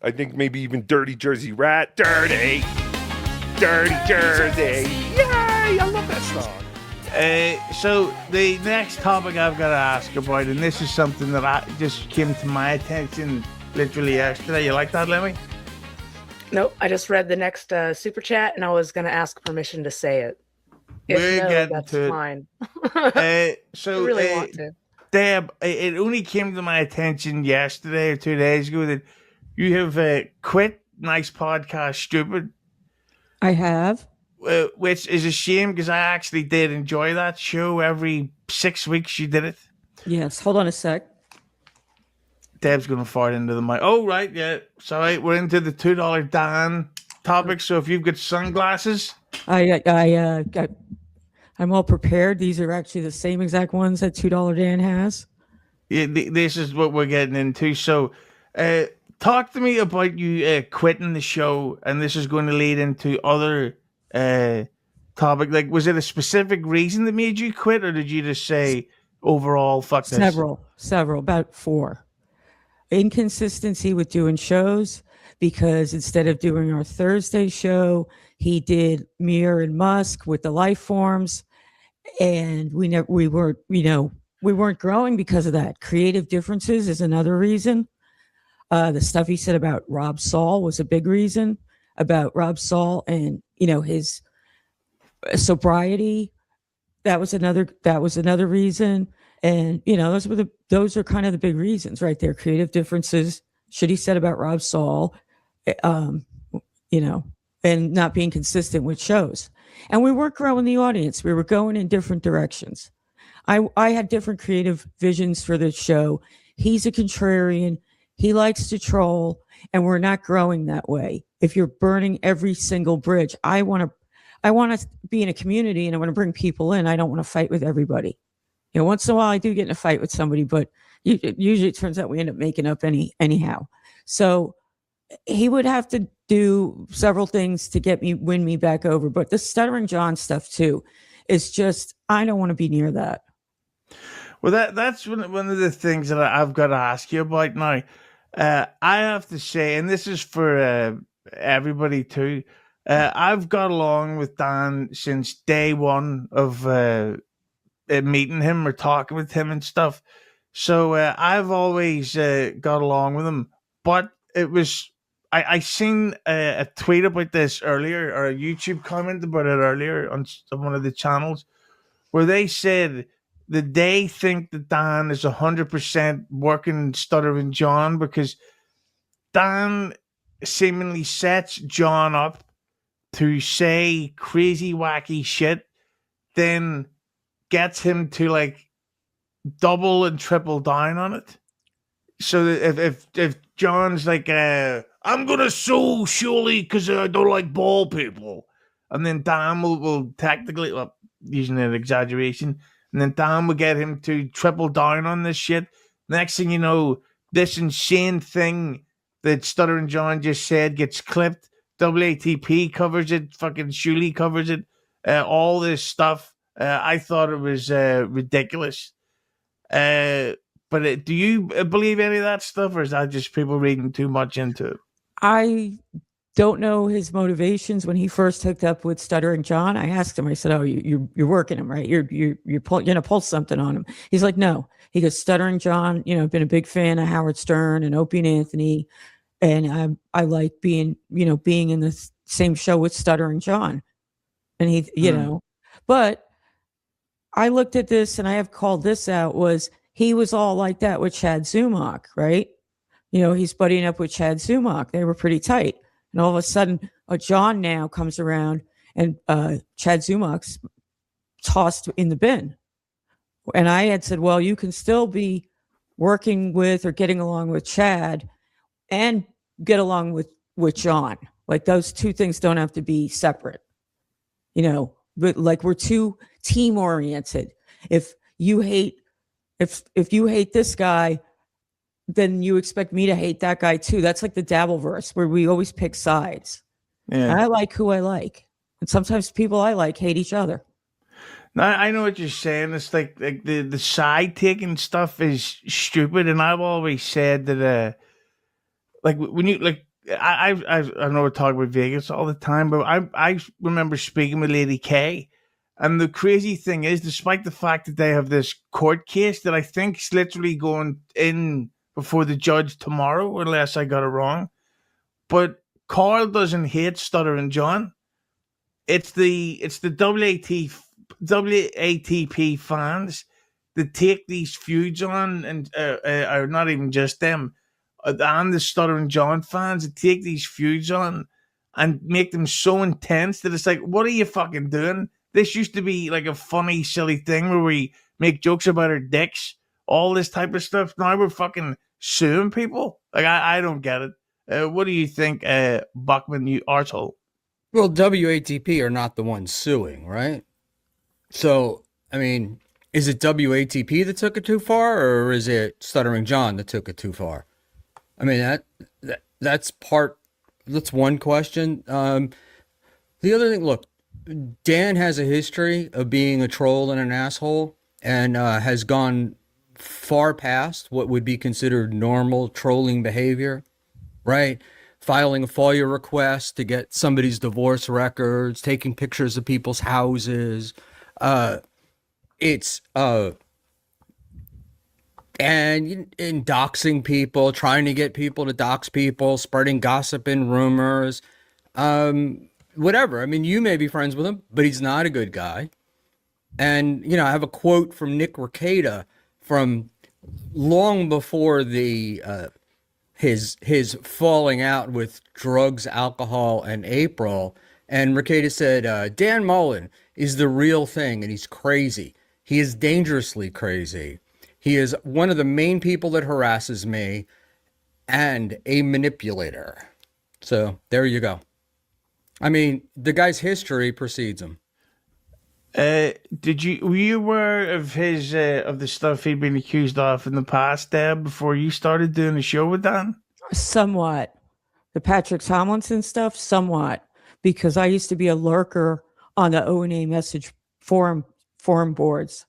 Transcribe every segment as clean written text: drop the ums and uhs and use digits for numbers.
I think maybe even Dirty Jersey Rat. Dirty Jersey. Yay! I love that song. So the next topic I've got to ask about, and this is something that just came to my attention literally yesterday. You like that, Lemmi? Nope. I just read the next super chat, and I was going to ask permission to say it. If We're no, getting that's to fine. So I really want to. Deb, it only came to my attention yesterday or 2 days ago that you have quit Nice Podcast Stupid. I have. Which is a shame because I actually did enjoy that show. Every 6 weeks you did it. Yes. Hold on a sec. Deb's going to fart into the mic. Oh, right. Yeah. Sorry. We're into the $2 Dan topic. So if you've got sunglasses. I'm all prepared. These are actually the same exact ones that $2 Dan has. Yeah, this is what we're getting into. So talk to me about you quitting the show. And this is going to lead into other topic. Like, was it a specific reason that made you quit, or did you just say overall fuck this? Several, about 4. Inconsistency with doing shows, because instead of doing our Thursday show, he did Muir and Musk with the life forms, and we weren't growing because of that. Creative differences is another reason. The stuff he said about Rob Saul was a big reason, about Rob Saul and his sobriety. That was another reson. And those are kind of the big reasons right there. Creative differences, shit he said about Rob Saul, and not being consistent with shows. And we weren't growing the audience. We were going in different directions. I had different creative visions for this show. He's a contrarian. He likes to troll, and we're not growing that way. If you're burning every single bridge, I want to be in a community, and I want to bring people in. I don't want to fight with everybody. Once in a while I do get in a fight with somebody, but usually it turns out we end up making up anyhow. So he would have to do several things to win me back over. But the Stuttering John stuff too is just, I don't want to be near that. Well, that's one of the things that I've got to ask you about now. I have to say, and this is for everybody too, I've got along with Dan since day one of meeting him or talking with him and stuff. So I've always got along with him. But it was, I seen a tweet about this earlier, or a YouTube comment about it earlier on one of the channels, where they said that they think that Dan is 100% working Stuttering John, because Dan seemingly sets John up to say crazy, wacky shit, then gets him to like double and triple down on it. So that if John's like, I'm gonna sue surely because I don't like bald people, and then Dan will technically, well, using an exaggeration, and then Dan will get him to triple down on this shit. Next thing you know, this insane thing that Stuttering John just said gets clipped. WATP covers it. Fucking Shuley covers it. All this stuff. I thought it was ridiculous. But do you believe any of that stuff, or is that just people reading too much into it? I don't know his motivations. When he first hooked up with Stuttering John, I asked him, I said, "Oh, you're working him, right? You're gonna pull something on him." He's like, "No." He goes, "Stuttering John, been a big fan of Howard Stern and Opie and Anthony, and I like being in the same show with Stuttering John." And he, but I looked at this, and I have called this out, was he was all like that with Chad Zumach, right? He's buddying up with Chad Zumach. They were pretty tight. And all of a sudden, John now comes around, and Chad Zumach's tossed in the bin. And I had said, well, you can still be working with or getting along with Chad and get along with John. Like, those two things don't have to be separate. But like, we're too team oriented. If you hate this guy, then you expect me to hate that guy too. That's like the Dabbleverse, where we always pick sides. Yeah. I like who I like. And sometimes people I like hate each other. No, I know what you're saying. It's like the side taking stuff is stupid. And I've always said that, like, when you, like, I know we're talking about Vegas all the time, but I remember speaking with Lady K, and the crazy thing is, despite the fact that they have this court case that I think is literally going in before the judge tomorrow, unless I got it wrong, but Carl doesn't hate Stuttering John. It's the WATP fans that take these feuds on, and or not even just them, and the Stuttering John fans that take these feuds on and make them so intense that it's like, what are you fucking doing? This used to be like a funny, silly thing where we make jokes about our dicks, all this type of stuff. Now we're fucking suing people. Like, I don't get it. What do you think, Buckman, you arsehole? Well, WATP are not the ones suing, right? So, I mean, is it WATP that took it too far, or is it Stuttering John that took it too far? I mean, that's one question. The other thing, look, Dan has a history of being a troll and an asshole, and has gone far past what would be considered normal trolling behavior, right? Filing a FOIA request to get somebody's divorce records, taking pictures of people's houses. And doxing people, trying to get people to dox people, spreading gossip and rumors, whatever. I mean, you may be friends with him, but he's not a good guy. And, I have a quote from Nick Rekieta from long before his falling out with drugs, alcohol, and April. And Rekieta said, Dan Mullen is the real thing, and he's crazy. He is dangerously crazy. He is one of the main people that harasses me and a manipulator. So there you go. I mean, the guy's history precedes him. Were you aware of his of the stuff he'd been accused of in the past, Deb, before you started doing the show with Dan? Somewhat. The Patrick Tomlinson stuff, somewhat. Because I used to be a lurker on the O&A message forum boards.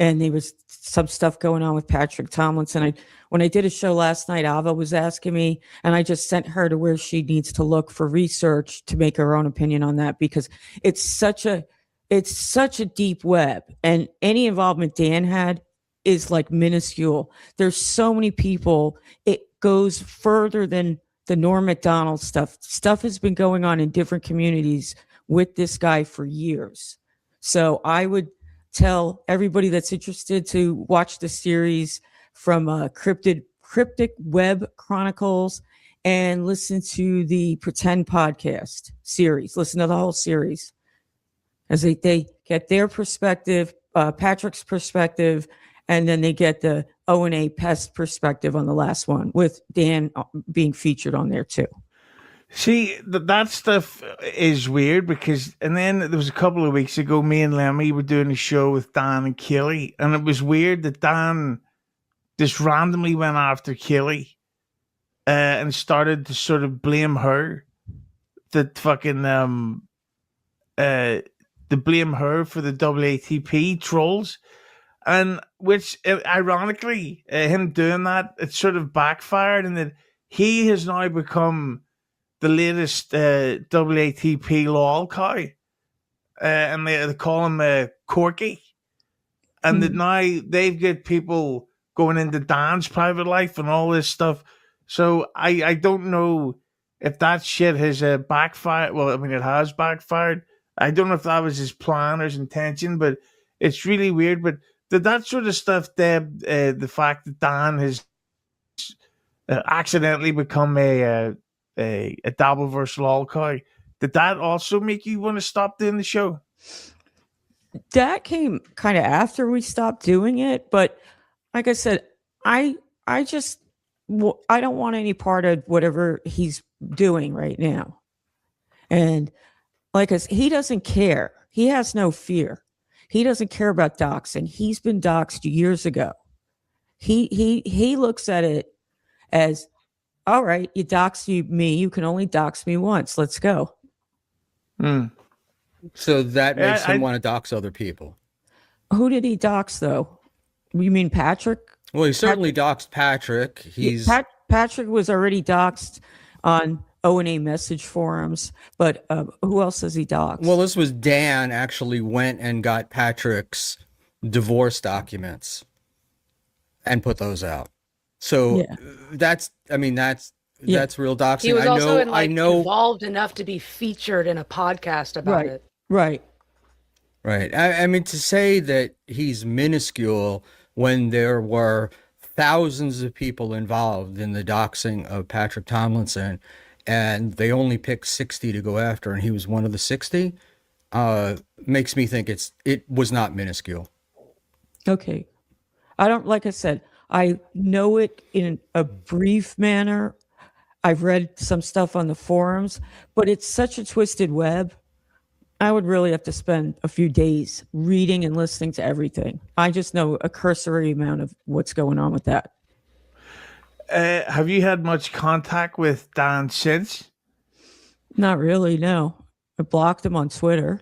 And there was some stuff going on with Patrick Tomlinson. When I did a show last night, Ava was asking me, and I just sent her to where she needs to look for research to make her own opinion on that, because it's such a deep web, and any involvement Dan had is like minuscule. There's so many people. It goes further than the Norm Macdonald stuff. Stuff has been going on in different communities with this guy for years. So I would tell everybody that's interested to watch the series from Cryptic Web Chronicles and listen to the Pretend podcast series. Listen to the whole series as they get their perspective, Patrick's perspective, and then they get the O&A Pest perspective on the last one, with Dan being featured on there too. See, that stuff is weird because, and then there was a couple of weeks ago, me and Lemmi were doing a show with Dan and Kelly, and it was weird that Dan just randomly went after Kelly and started to sort of blame her, that fucking to blame her for the WATP trolls, and which ironically, him doing that, it sort of backfired, and that he has now become the latest WATP lol cow, and they call him Corky, and that now they've got people going into Dan's private life and all this stuff. So I don't know if that shit has backfired. Well, I mean, it has backfired. I don't know if that was his plan or his intention, but it's really weird. But that sort of stuff, Deb, the fact that Dan has accidentally become a Dabbleverse lol cow, did that also make you want to stop doing the show? That came kind of after we stopped doing it, but like I said, I don't want any part of whatever he's doing right now. And like I said, he doesn't care. He has no fear. He doesn't care about doxing. He's been doxed years ago. He looks at it as, all right, you dox me. You can only dox me once. Let's go. So that makes him want to dox other people. Who did he dox, though? You mean Patrick? Well, he certainly doxed Patrick. Patrick was already doxed on O&A message forums. But who else has he doxed? Well, this was Dan actually went and got Patrick's divorce documents and put those out. So Yeah. that's real doxing. He was also I know involved enough to be featured in a podcast about Right. it. Right. Right. I mean, to say that he's minuscule when there were thousands of people involved in the doxing of Patrick Tomlinson, and they only picked 60 to go after, and he was one of the 60, makes me think it was not minuscule. Okay. Like I said, I know it in a brief manner. I've read some stuff on the forums, but it's such a twisted web. I would really have to spend a few days reading and listening to everything. I just know a cursory amount of what's going on with that. Have you had much contact with Dan since? Not really, no. I blocked him on Twitter.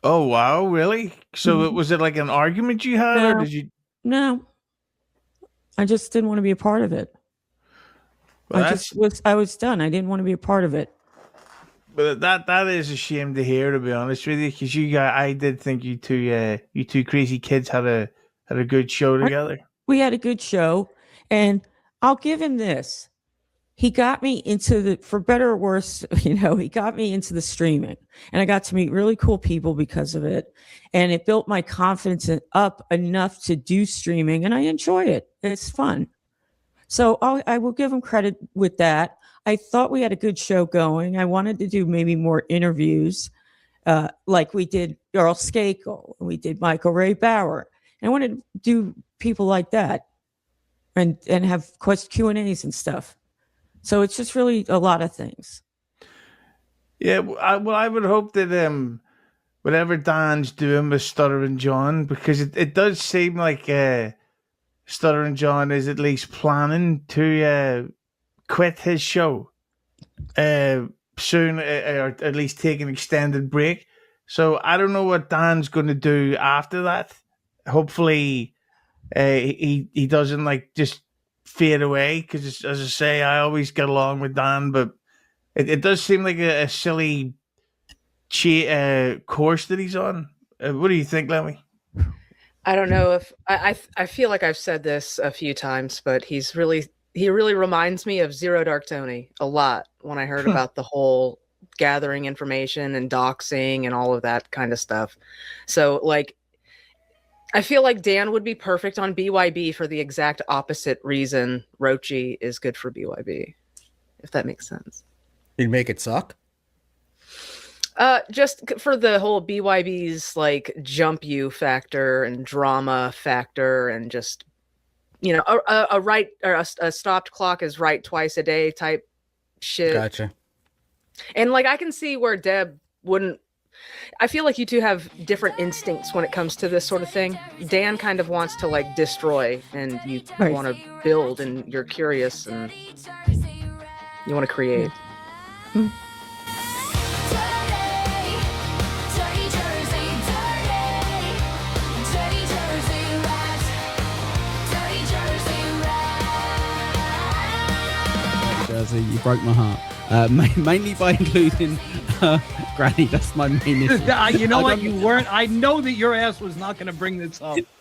Oh, wow, really? So was it like an argument you had, or No. did you? No. I just didn't want to be a part of it. Well, I was done. I didn't want to be a part of it. But that is a shame to hear, to be honest with you, because I did think you two crazy kids had a good show together. We had a good show, and I'll give him this. He got me into for better or worse, he got me into the streaming, and I got to meet really cool people because of it. And it built my confidence up enough to do streaming, and I enjoy it. It's fun. So I will give him credit with that. I thought we had a good show going. I wanted to do maybe more interviews, like we did Earl Skakel, we did Michael Ray Bauer. And I wanted to do people like that and have Q&As and stuff. So it's just really a lot of things. Yeah, I would hope that whatever Dan's doing with Stuttering John, because it does seem like Stuttering John is at least planning to quit his show soon, or at least take an extended break. So I don't know what Dan's going to do after that. Hopefully he doesn't just fade away, because as I say, I always get along with Dan, but it does seem like a silly course that he's on. What do you think, Lemmi? I don't know if I feel like I've said this a few times, but he really reminds me of Zero Dark Tony a lot when I heard about the whole gathering information and doxing and all of that kind of stuff. So I feel like Dan would be perfect on BYB for the exact opposite reason Rochi is good for BYB, if that makes sense. He'd make it suck? Just for the whole BYB's jump you factor and drama factor, and just a stopped clock is right twice a day type shit. Gotcha. And I can see where Deb wouldn't. I feel like you two have different instincts when it comes to this sort of thing. Dan kind of wants to destroy, and you want to build, and you're curious, and you want to create. Mm-hmm. You broke my heart, mainly by including Granny. That's my main issue. You know what? You weren't. I know that your ass was not going to bring this up.